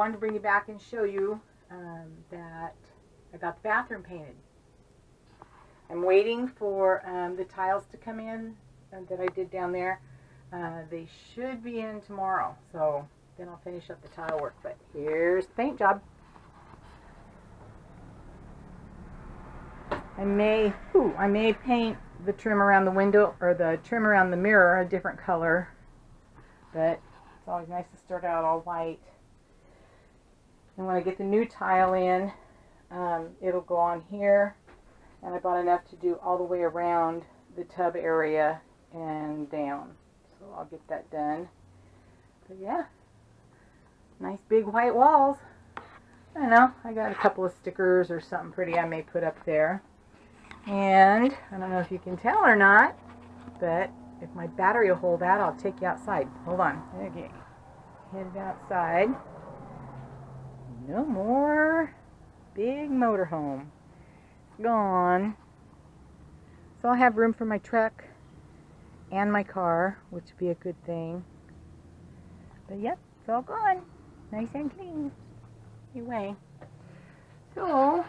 wanted to bring you back and show you that I got the bathroom painted. I'm waiting for the tiles to come in that I did down there. They should be in tomorrow, so then I'll finish up the tile work. But here's the paint job. I may paint the trim around the window, or the trim around the mirror, a different color, but it's always nice to start out all white. And when I get the new tile in, it'll go on here, and I bought enough to do all the way around the tub area and down, so I'll get that done. But yeah, nice big white walls. I don't know, I got a couple of stickers or something pretty I may put up there. And I don't know if you can tell or not, but if my battery will hold out, I'll take you outside. Hold on. Okay. Headed outside. No more big motorhome. It's gone. So I'll have room for my truck and my car, which would be a good thing. But yep, it's all gone. Nice and clean. Anyway. So,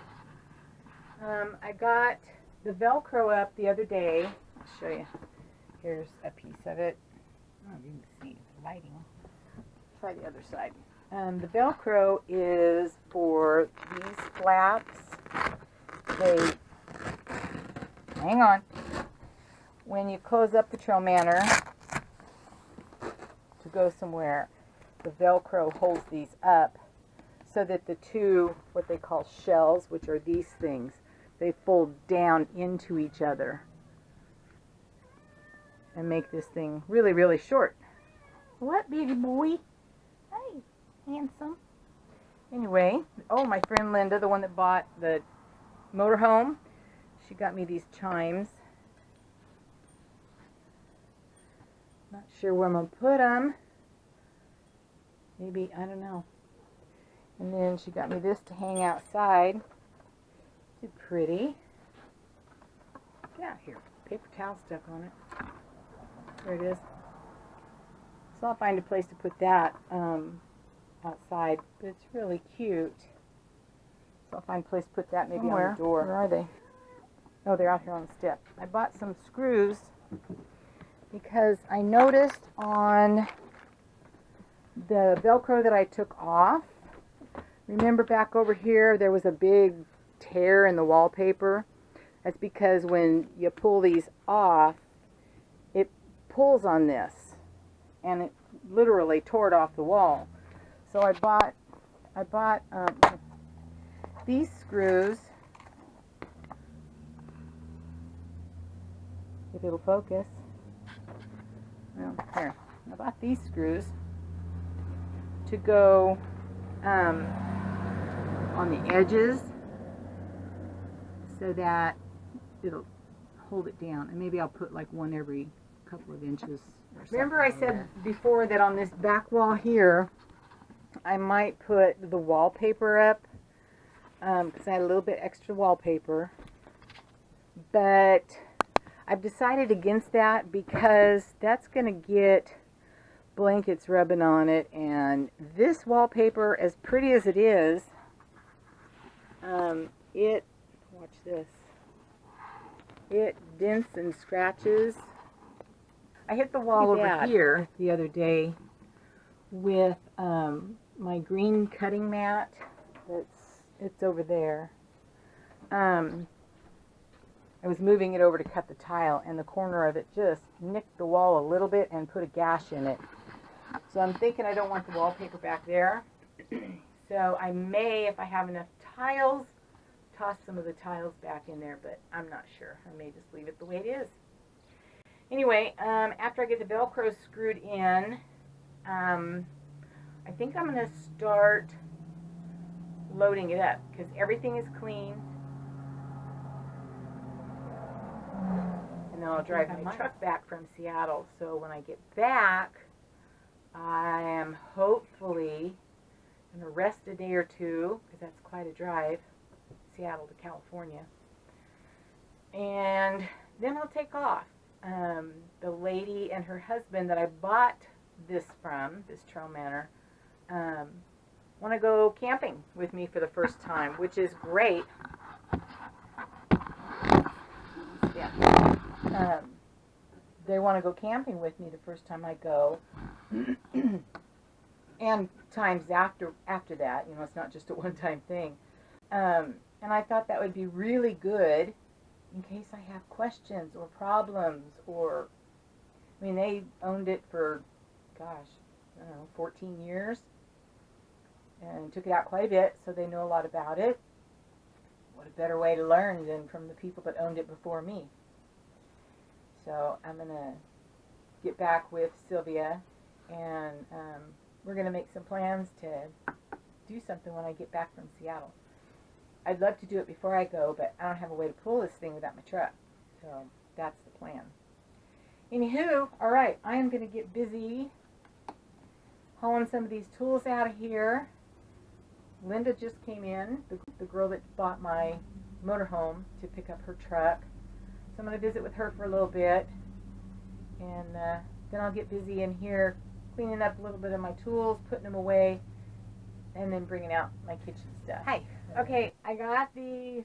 I got the Velcro up the other day. I'll show you. Here's a piece of it. I don't know if you can see the lighting. Try the other side. The Velcro is for these flaps. They, hang on. When you close up the TrailManor to go somewhere, the Velcro holds these up so that the two, what they call shells, which are these things, they fold down into each other and make this thing really, really short. What, baby boy? Hi, handsome. Anyway, oh, my friend Linda, the one that bought the motorhome, she got me these chimes. Not sure where I'm going to put them. Maybe, I don't know. And then she got me this to hang outside. Too pretty. Get out here. Paper towel stuck on it. There it is. So I'll find a place to put that outside. But it's really cute. So I'll find a place to put that maybe on the door. Where are they? Oh, they're out here on the step. I bought some screws because I noticed on the Velcro that I took off, remember back over here there was a big tear in the wallpaper? That's because when you pull these off, it pulls on this, and it literally tore it off the wall. So I bought these screws, if it'll focus. Well, here, I bought these screws to go on the edges, so that it'll hold it down. And maybe I'll put like one every couple of inches or something. Remember I said before that on this back wall here, I might put the wallpaper up, because I had a little bit extra wallpaper. But I've decided against that because that's going to get blankets rubbing on it. And this wallpaper, as pretty as it is, watch this, it dents and scratches. I hit the wall over here the other day with my green cutting mat. It's over there. I was moving it over to cut the tile, and the corner of it just nicked the wall a little bit and put a gash in it. So I'm thinking I don't want the wallpaper back there. So I may, if I have enough tiles, toss some of the tiles back in there, but I'm not sure. I may just leave it the way it is. Anyway, after I get the Velcro screwed in, I think I'm going to start loading it up because everything is clean. And then I'll drive my truck back from Seattle. So when I get back, I am hopefully going to rest a day or two, because that's quite a drive, Seattle to California. And then I'll take off. The lady and her husband that I bought this from, this TrailManor, want to go camping with me for the first time, which is great. Yeah. They want to go camping with me the first time I go, and times after that. You know, it's not just a one-time thing. And I thought that would be really good in case I have questions or problems, or, I mean, they owned it for, gosh, I don't know, 14 years, and took it out quite a bit, so they know a lot about it. What a better way to learn than from the people that owned it before me. So I'm going to get back with Sylvia, and we're going to make some plans to do something when I get back from Seattle. I'd love to do it before I go, but I don't have a way to pull this thing without my truck. So that's the plan. Anywho, alright, I am going to get busy hauling some of these tools out of here. Linda just came in, the girl that bought my motorhome, to pick up her truck. So I'm going to visit with her for a little bit, and then I'll get busy in here cleaning up a little bit of my tools, putting them away, and then bringing out my kitchen stuff. Hi. Okay, I got the,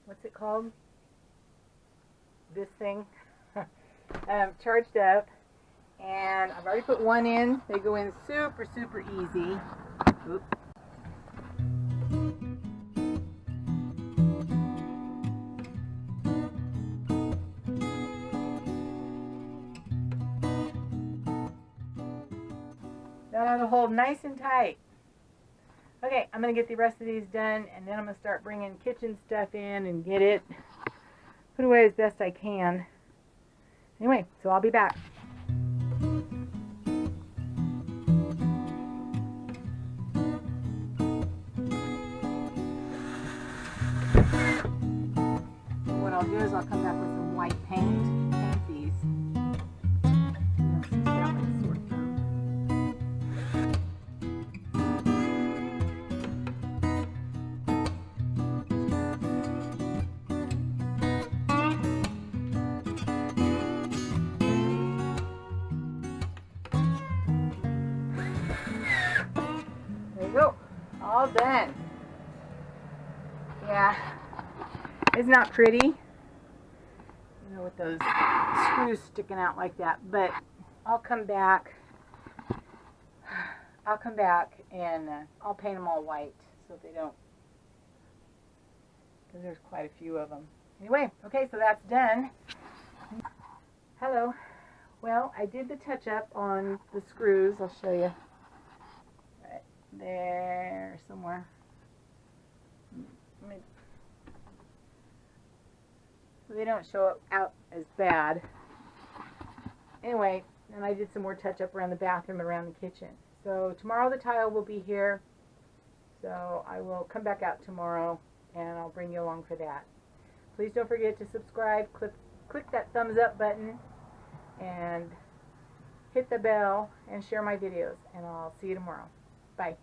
what's it called? This thing charged up, and I've already put one in. They go in super, super easy. Oops. That'll hold nice and tight. Okay, I'm going to get the rest of these done, and then I'm going to start bringing kitchen stuff in and get it put away as best I can. Anyway, so I'll be back. What I'll do is I'll come back with some white paint, paint these. All done. Yeah, it's not pretty, you know, with those screws sticking out like that, but I'll come back and I'll paint them all white so they don't, because there's quite a few of them. Anyway, okay, so that's done. Hello. Well, I did the touch-up on the screws. I'll show you. There somewhere. So they don't show out as bad. Anyway, and I did some more touch up around the bathroom and around the kitchen. So tomorrow the tile will be here. So I will come back out tomorrow and I'll bring you along for that. Please don't forget to subscribe, click that thumbs up button, and hit the bell and share my videos. And I'll see you tomorrow. Bye.